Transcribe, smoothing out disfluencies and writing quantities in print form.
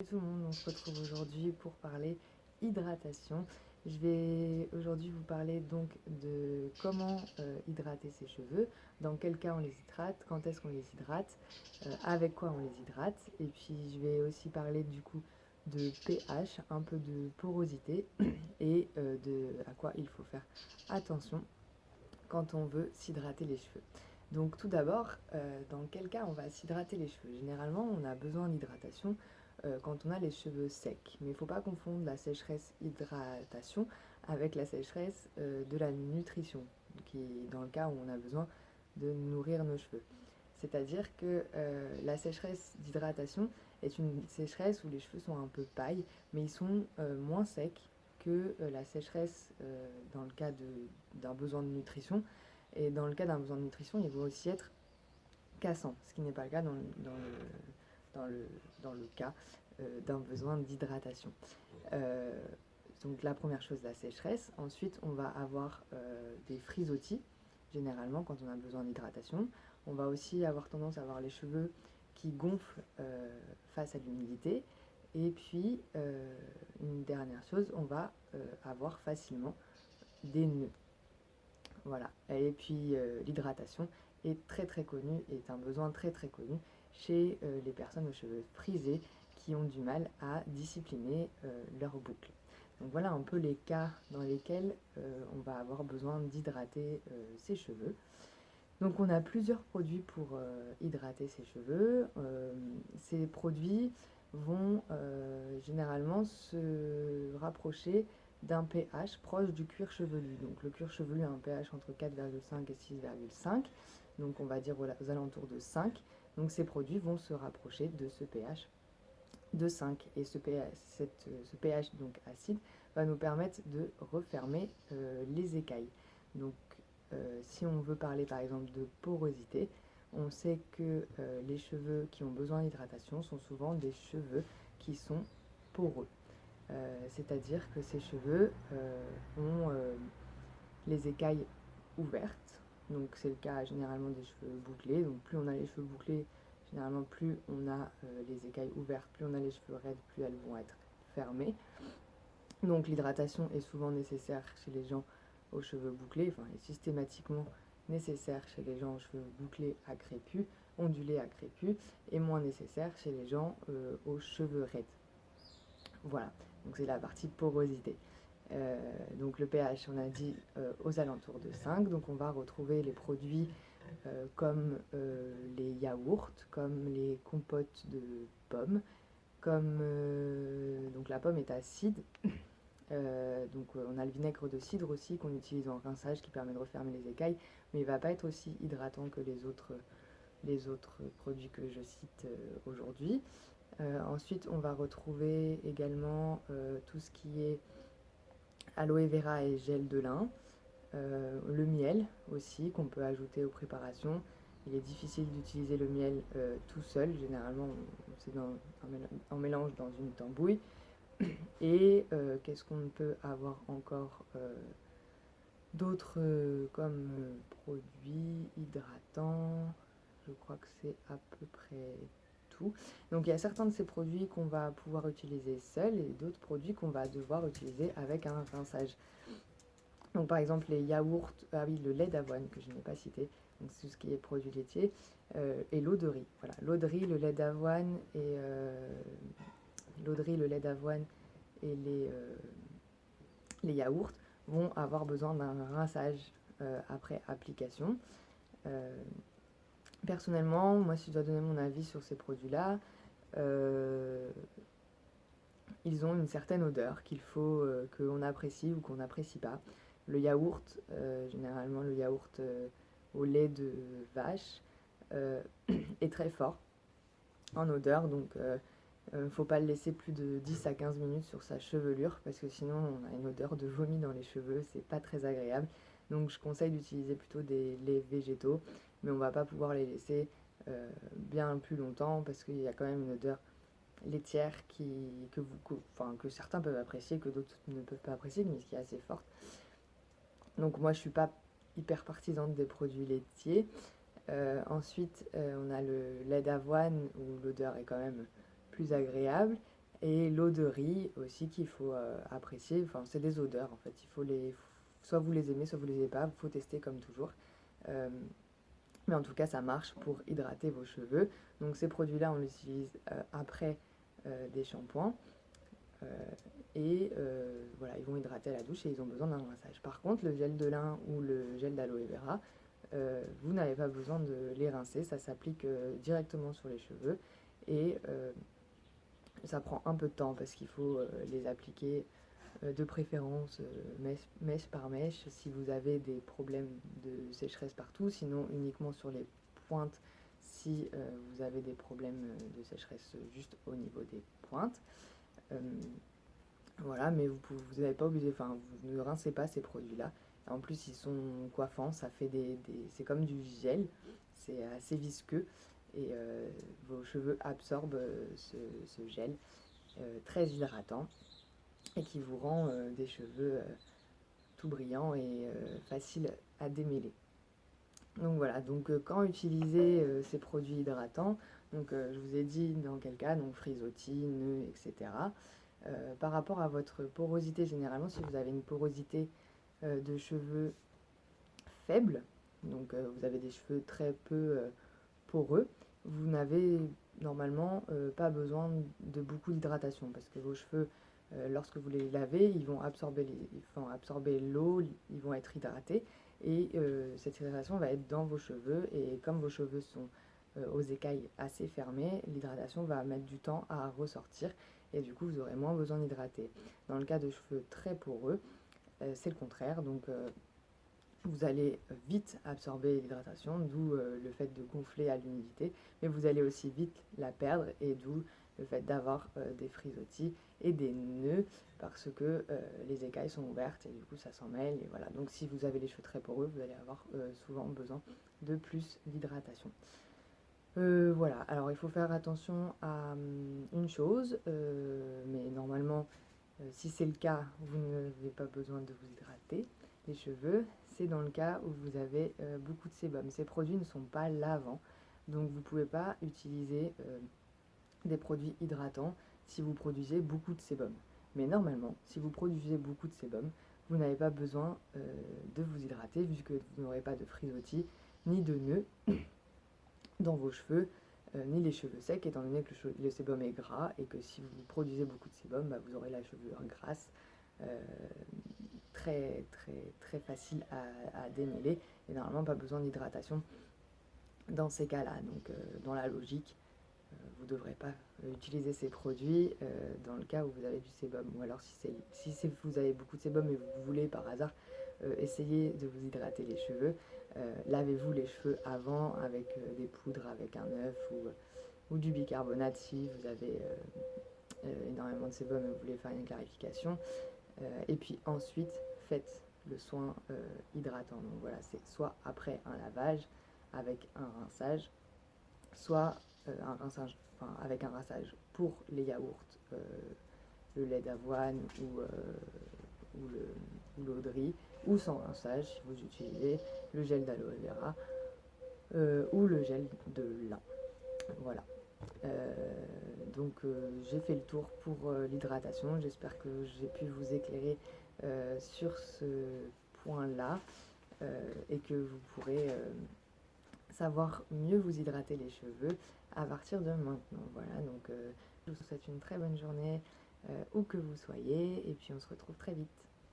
Tout le monde, on se retrouve aujourd'hui pour parler hydratation. Je vais aujourd'hui vous parler donc de comment hydrater ses cheveux, dans quel cas on les hydrate, quand est-ce qu'on les hydrate, avec quoi on les hydrate. Et puis je vais aussi parler du coup de pH, un peu de porosité et de à quoi il faut faire attention quand on veut s'hydrater les cheveux. Donc tout d'abord, dans quel cas on va s'hydrater les cheveux? Généralement, on a besoin d'hydratation quand on a les cheveux secs. Mais il ne faut pas confondre la sécheresse-hydratation avec la sécheresse de la nutrition, qui est dans le cas où on a besoin de nourrir nos cheveux. C'est-à-dire que la sécheresse d'hydratation est une sécheresse où les cheveux sont un peu pailles, mais ils sont moins secs que la sécheresse dans le cas d'un besoin de nutrition. Et dans le cas d'un besoin de nutrition, il va aussi être cassant, ce qui n'est pas le cas dans le cas d'un besoin d'hydratation. Euh, donc la première chose, la sécheresse. Ensuite, on va avoir des frisottis, généralement quand on a besoin d'hydratation. On va aussi avoir tendance à avoir les cheveux qui gonflent face à l'humidité. Et puis, une dernière chose, on va avoir facilement des nœuds. Voilà. Et puis, l'hydratation est très très connue, est un besoin très très connu chez les personnes aux cheveux frisés qui ont du mal à discipliner leurs boucles. Donc voilà un peu les cas dans lesquels on va avoir besoin d'hydrater ses cheveux. Donc on a plusieurs produits pour hydrater ses cheveux. Ces produits vont généralement se rapprocher d'un pH proche du cuir chevelu. Donc le cuir chevelu a un pH entre 4,5 et 6,5. Donc on va dire aux alentours de 5. Donc ces produits vont se rapprocher de ce pH de 5. Et ce pH donc acide va nous permettre de refermer les écailles. Donc si on veut parler par exemple de porosité, on sait que les cheveux qui ont besoin d'hydratation sont souvent des cheveux qui sont poreux. C'est-à-dire que ces cheveux ont les écailles ouvertes. Donc c'est le cas généralement des cheveux bouclés. Donc plus on a les cheveux bouclés, généralement plus on a les écailles ouvertes, plus on a les cheveux raides, plus elles vont être fermées. Donc l'hydratation est souvent nécessaire chez les gens aux cheveux bouclés, enfin est systématiquement nécessaire chez les gens aux cheveux bouclés à crépus, ondulés à crépus, et moins nécessaire chez les gens aux cheveux raides. Voilà, donc c'est la partie porosité. Donc le pH, on a dit aux alentours de 5, donc on va retrouver les produits comme les yaourts, comme les compotes de pommes, comme donc la pomme est acide. Donc on a le vinaigre de cidre aussi qu'on utilise en rinçage qui permet de refermer les écailles, mais il ne va pas être aussi hydratant que les autres produits que je cite aujourd'hui. Ensuite, on va retrouver également tout ce qui est aloe vera et gel de lin, le miel aussi qu'on peut ajouter aux préparations. Il est difficile d'utiliser le miel tout seul, généralement c'est en mélange dans une tambouille. Et qu'est-ce qu'on peut avoir encore d'autres comme produits hydratants? Je crois que c'est à peu près tout. Donc il y a certains de ces produits qu'on va pouvoir utiliser seuls et d'autres produits qu'on va devoir utiliser avec un rinçage. Donc par exemple les yaourts, ah oui, le lait d'avoine que je n'ai pas cité, donc c'est tout ce qui est produits laitiers, et l'eau de riz. Voilà, l'eau de riz, le lait d'avoine et l'eau de riz, le lait d'avoine et les yaourts vont avoir besoin d'un rinçage après application. Personnellement, moi si je dois donner mon avis sur ces produits-là, ils ont une certaine odeur qu'il faut qu'on apprécie ou qu'on n'apprécie pas. Le yaourt, généralement le yaourt au lait de vache, est très fort en odeur, donc faut pas le laisser plus de 10 à 15 minutes sur sa chevelure parce que sinon on a une odeur de vomi dans les cheveux, c'est pas très agréable. Donc je conseille d'utiliser plutôt des laits végétaux, mais on va pas pouvoir les laisser bien plus longtemps parce qu'il y a quand même une odeur laitière que certains peuvent apprécier, que d'autres ne peuvent pas apprécier, mais qui est assez forte. Donc moi je suis pas hyper partisane des produits laitiers. Ensuite on a le lait d'avoine où l'odeur est quand même plus agréable. Et l'eau de riz aussi qu'il faut apprécier, enfin c'est des odeurs en fait, soit vous les aimez, soit vous les aimez pas, il faut tester comme toujours. Euh, mais en tout cas ça marche pour hydrater vos cheveux. Donc ces produits-là on les utilise après des shampoings. Euh, voilà, ils vont hydrater à la douche et ils ont besoin d'un rinçage. Par contre, le gel de lin ou le gel d'aloe vera, vous n'avez pas besoin de les rincer, ça s'applique directement sur les cheveux et ça prend un peu de temps parce qu'il faut les appliquer de préférence mèche par mèche si vous avez des problèmes de sécheresse partout, sinon uniquement sur les pointes si vous avez des problèmes de sécheresse juste au niveau des pointes. Euh, voilà, mais vous n'avez pas obligé, enfin, vous ne rincez pas ces produits-là. En plus, ils sont coiffants, ça fait c'est comme du gel, c'est assez visqueux et vos cheveux absorbent ce gel très hydratant et qui vous rend des cheveux tout brillants et faciles à démêler. Donc voilà, donc quand utiliser ces produits hydratants, donc je vous ai dit dans quel cas, donc frisottis, nœuds, etc. Par rapport à votre porosité, généralement, si vous avez une porosité de cheveux faible, donc vous avez des cheveux très peu poreux, vous n'avez normalement pas besoin de beaucoup d'hydratation parce que vos cheveux, lorsque vous les lavez, ils vont absorber l'eau, ils vont être hydratés et cette hydratation va être dans vos cheveux et comme vos cheveux sont aux écailles assez fermées, l'hydratation va mettre du temps à ressortir et du coup vous aurez moins besoin d'hydrater. Dans le cas de cheveux très poreux, c'est le contraire, donc vous allez vite absorber l'hydratation, d'où le fait de gonfler à l'humidité, mais vous allez aussi vite la perdre, et d'où le fait d'avoir des frisottis et des nœuds, parce que les écailles sont ouvertes et du coup ça s'en mêle, et voilà. Donc si vous avez les cheveux très poreux, vous allez avoir souvent besoin de plus d'hydratation. Voilà, alors il faut faire attention à une chose, mais normalement, si c'est le cas, vous n'avez pas besoin de vous hydrater les cheveux. C'est dans le cas où vous avez beaucoup de sébum. Ces produits ne sont pas lavants, donc vous ne pouvez pas utiliser des produits hydratants si vous produisez beaucoup de sébum. Mais normalement, si vous produisez beaucoup de sébum, vous n'avez pas besoin de vous hydrater vu que vous n'aurez pas de frisottis ni de nœuds dans vos cheveux, ni les cheveux secs, étant donné que le sébum est gras et que si vous produisez beaucoup de sébum, bah, vous aurez la chevelure grasse, très, très, très facile à démêler et normalement pas besoin d'hydratation dans ces cas-là. Donc, dans la logique, vous ne devrez pas utiliser ces produits dans le cas où vous avez du sébum. Ou alors, si vous avez beaucoup de sébum et vous voulez par hasard essayer de vous hydrater les cheveux, lavez-vous les cheveux avant avec des poudres avec un œuf ou du bicarbonate si vous avez énormément de sébum et vous voulez faire une clarification. Et puis ensuite, faites le soin hydratant. Donc voilà, c'est soit après un lavage avec un rinçage, soit avec un rinçage pour les yaourts, le lait d'avoine ou l'eau de riz, ou sans rinçage si vous utilisez le gel d'aloe vera ou le gel de lin. Voilà. Donc j'ai fait le tour pour l'hydratation. J'espère que j'ai pu vous éclairer sur ce point-là et que vous pourrez savoir mieux vous hydrater les cheveux à partir de maintenant. Voilà, donc je vous souhaite une très bonne journée où que vous soyez et puis on se retrouve très vite.